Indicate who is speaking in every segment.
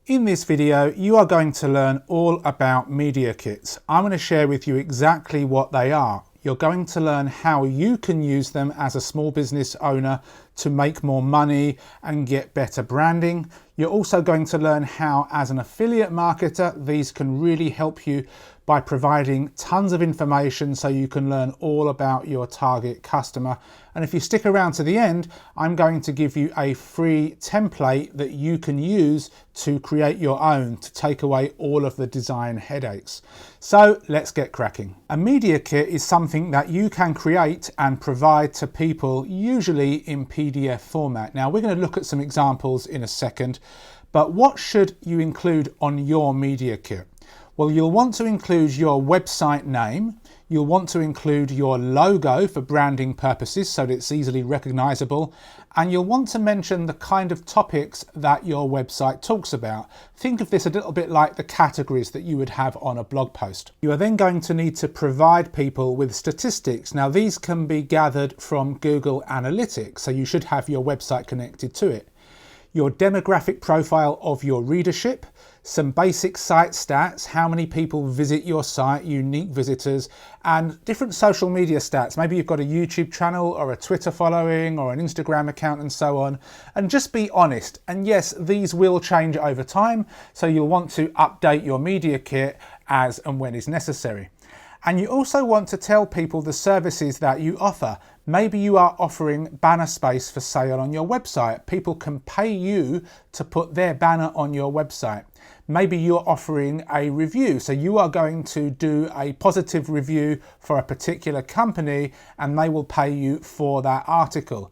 Speaker 1: In this video, you are going to learn all about media kits. I'm going to share with you exactly what they are. You're going to learn how you can use them as a small business owner to make more money and get better branding. You're also going to learn how, as an affiliate marketer, these can really help you by providing tons of information so you can learn all about your target customer. And if you stick around to the end, I'm going to give you a free template that you can use to create your own, to take away all of the design headaches. So let's get cracking. A media kit is something that you can create and provide to people, usually in PDF format. Now we're going to look at some examples in a second, but what should you include on your media kit? Well, you'll want to include your website name. You'll want to include your logo for branding purposes so that it's easily recognizable. And you'll want to mention the kind of topics that your website talks about. Think of this a little bit like the categories that you would have on a blog post. You are then going to need to provide people with statistics. Now, these can be gathered from Google Analytics, so you should have your website connected to it. Your demographic profile of your readership, some basic site stats, how many people visit your site, unique visitors, and different social media stats. Maybe you've got a YouTube channel or a Twitter following or an Instagram account and so on. And just be honest. And yes, these will change over time, so you'll want to update your media kit as and when is necessary. And you also want to tell people the services that you offer. Maybe you are offering banner space for sale on your website. People can pay you to put their banner on your website. Maybe you're offering a review. So you are going to do a positive review for a particular company and they will pay you for that article.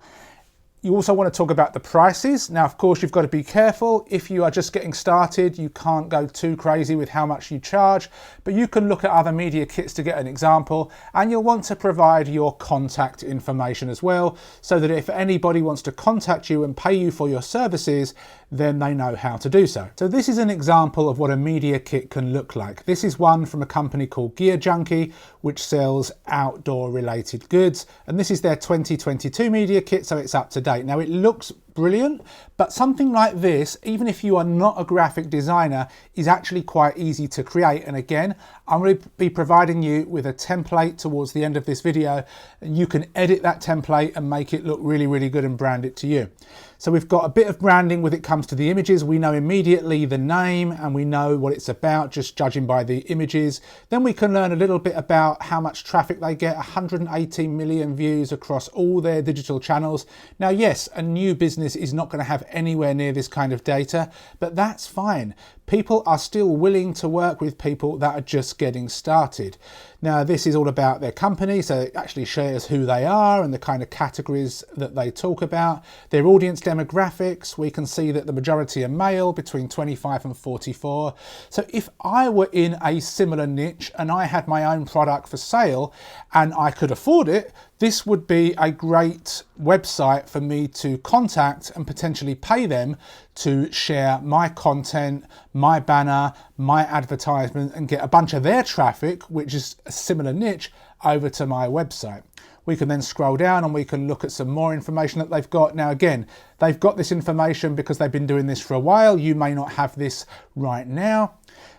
Speaker 1: You also want to talk about the prices. Now, of course, you've got to be careful. If you are just getting started, you can't go too crazy with how much you charge, but you can look at other media kits to get an example, and you'll want to provide your contact information as well, so that if anybody wants to contact you and pay you for your services, then they know how to do so. So this is an example of what a media kit can look like. This is one from a company called Gear Junkie, which sells outdoor related goods. And this is their 2022 media kit, so it's up to date. Now it looks brilliant, but something like this, even if you are not a graphic designer, is actually quite easy to create. And again, I'm going to be providing you with a template towards the end of this video, and you can edit that template and make it look really, really good and brand it to you. So we've got a bit of branding when it comes to the images. We know immediately the name and we know what it's about just judging by the images. Then we can learn a little bit about how much traffic they get, 118 million views across all their digital channels. Now, yes, a new business is not going to have anywhere near this kind of data, but that's fine. People are still willing to work with people that are just getting started. Now, this is all about their company, so it actually shares who they are and the kind of categories that they talk about. Their audience demographics, we can see that the majority are male, between 25 and 44. So if I were in a similar niche and I had my own product for sale and I could afford it, this would be a great website for me to contact and potentially pay them to share my content, my banner, my advertisement, and get a bunch of their traffic, which is a similar niche, over to my website. We can then scroll down and we can look at some more information that they've got. Now, again, they've got this information because they've been doing this for a while. You may not have this right now.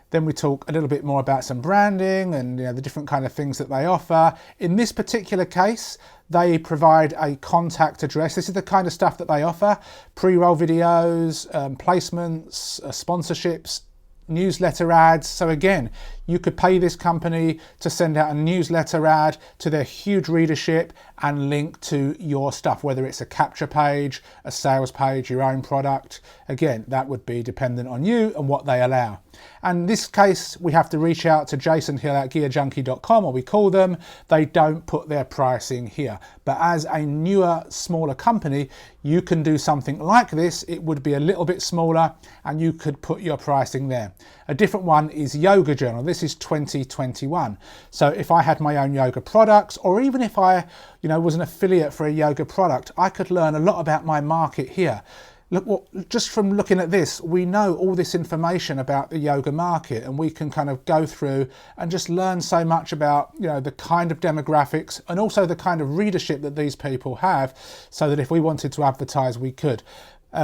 Speaker 1: Then we talk a little bit more about some branding and the different kind of things that they offer. In this particular case, they provide a contact address. This is the kind of stuff that they offer: pre-roll videos, placements, sponsorships, newsletter ads. So again, you could pay this company to send out a newsletter ad to their huge readership and link to your stuff, whether it's a capture page, a sales page, your own product. Again, that would be dependent on you and what they allow. And in this case, we have to reach out to Jason Hill at gearjunkie.com, or we call them. They don't put their pricing here. But as a newer, smaller company, you can do something like this. It would be a little bit smaller and you could put your pricing there. A different one is Yoga Journal. This is 2021. So if I had my own yoga products, or even if I, was an affiliate for a yoga product, I could learn a lot about my market here. Look, well, just from looking at this, we know all this information about the yoga market, and we can kind of go through and just learn so much about, the kind of demographics and also the kind of readership that these people have, so that if we wanted to advertise, we could.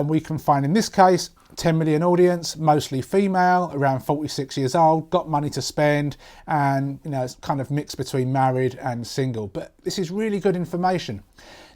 Speaker 1: We can find, in this case, 10 million audience, mostly female, around 46 years old, got money to spend, and it's kind of mixed between married and single. But this is really good information.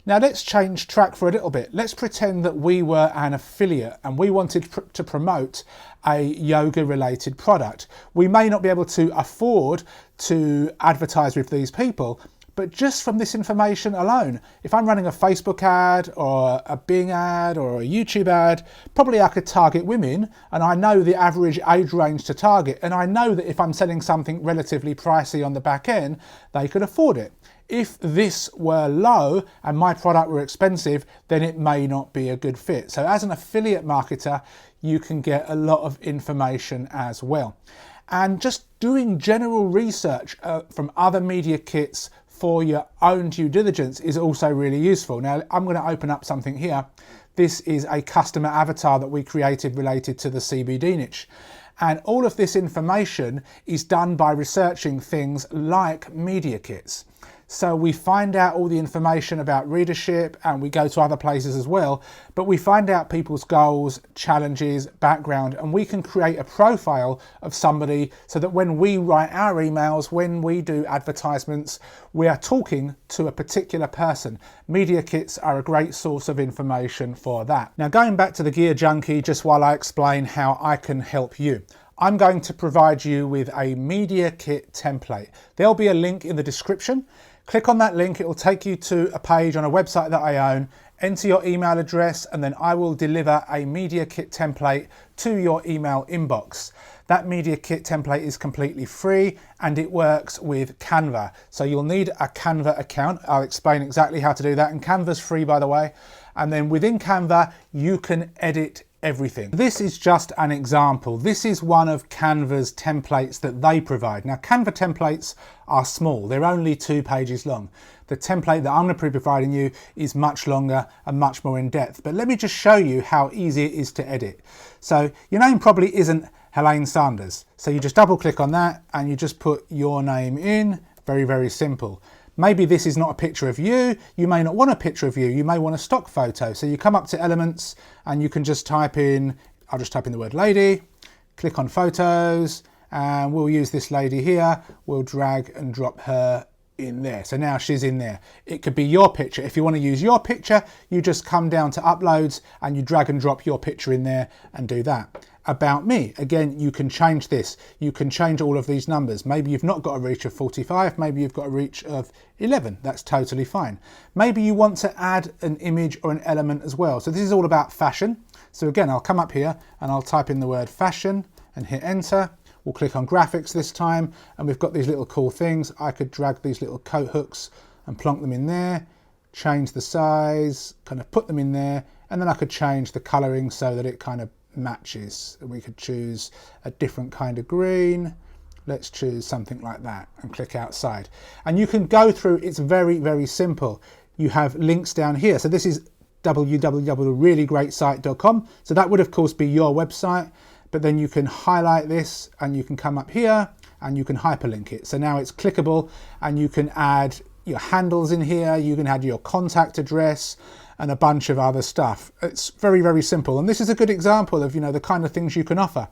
Speaker 1: Now let's change track for a little bit. Let's pretend that we were an affiliate and we wanted to promote a yoga related product. We may not be able to afford to advertise with these people, but just from this information alone, if I'm running a Facebook ad or a Bing ad or a YouTube ad, probably I could target women, and I know the average age range to target, and I know that if I'm selling something relatively pricey on the back end, they could afford it. If this were low and my product were expensive, then it may not be a good fit. So as an affiliate marketer, you can get a lot of information as well. And just doing general research from other media kits for your own due diligence is also really useful. Now I'm going to open up something here. This is a customer avatar that we created related to the CBD niche. And all of this information is done by researching things like media kits. So we find out all the information about readership, and we go to other places as well, but we find out people's goals, challenges, background, and we can create a profile of somebody so that when we write our emails, when we do advertisements, we are talking to a particular person. Media kits are a great source of information for that. Now going back to the Gear Junkie, just while I explain how I can help you. I'm going to provide you with a media kit template. There'll be a link in the description. Click on that link, it will take you to a page on a website that I own. Enter your email address and then I will deliver a media kit template to your email inbox. That media kit template is completely free and it works with Canva. So you'll need a Canva account. I'll explain exactly how to do that, and Canva's free, by the way. And then within Canva, you can edit everything. This is just an example. This is one of Canva's templates that they provide. Now Canva templates are small, they're only 2 pages long. The template that I'm going to be providing you is much longer and much more in depth, but let me just show you how easy it is to edit. So your name probably isn't Helene Sanders, so you just double click on that and you just put your name in. Very, very simple. Maybe this is not a picture of you. You may not want a picture of you. You may want a stock photo. So you come up to elements and you can just type in, I'll just type in the word lady, click on photos, and we'll use this lady here. We'll drag and drop her in there. So now she's in there. It could be your picture. If you want to use your picture, you just come down to uploads and you drag and drop your picture in there and do that. About me, again, you can change this. You can change all of these numbers. Maybe you've not got a reach of 45, maybe you've got a reach of 11. That's totally fine. Maybe you want to add an image or an element as well. So this is all about fashion. So again, I'll come up here and I'll type in the word fashion and hit enter. We'll click on graphics this time, and we've got these little cool things. I could drag these little coat hooks and plonk them in there, change the size, kind of put them in there, and then I could change the coloring so that it kind of matches. We could choose a different kind of green. Let's choose something like that and click outside. And you can go through, it's very, very simple. You have links down here. So this is www.reallyGreatSite.com. So that would of course be your website, but then you can highlight this and you can come up here and you can hyperlink it. So now it's clickable and you can add your handles in here, you can add your contact address and a bunch of other stuff. It's very, very simple. And this is a good example of, the kind of things you can offer.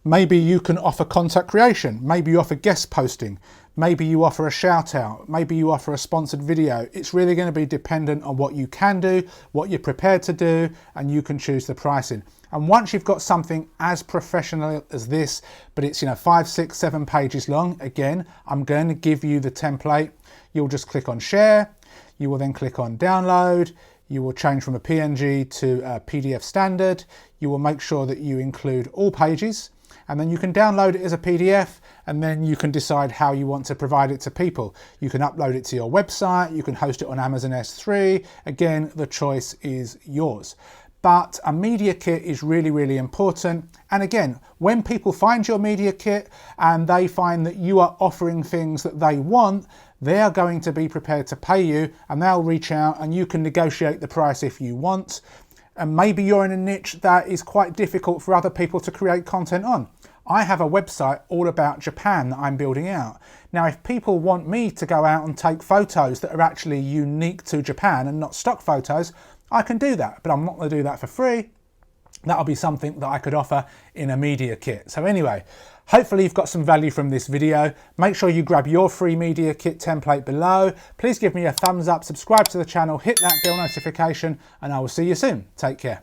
Speaker 1: Maybe you can offer content creation. Maybe you offer guest posting. Maybe you offer a shout out. Maybe you offer a sponsored video. It's really going to be dependent on what you can do, what you're prepared to do, and you can choose the pricing. And once you've got something as professional as this, but it's 5, 6, 7 pages long, again, I'm going to give you the template. You'll just click on share. You will then click on download. You will change from a PNG to a PDF standard. You will make sure that you include all pages, and then you can download it as a PDF, and then you can decide how you want to provide it to people. You can upload it to your website, you can host it on Amazon S3. Again, the choice is yours. But a media kit is really, really important. And again, when people find your media kit and they find that you are offering things that they want, they are going to be prepared to pay you, and they'll reach out and you can negotiate the price if you want. And maybe you're in a niche that is quite difficult for other people to create content on. I have a website all about Japan that I'm building out. Now, if people want me to go out and take photos that are actually unique to Japan and not stock photos, I can do that, but I'm not going to do that for free. that'll be something that I could offer in a media kit. So anyway, hopefully you've got some value from this video. Make sure you grab your free media kit template below. Please give me a thumbs up, subscribe to the channel, hit that bell notification, and I will see you soon. Take care.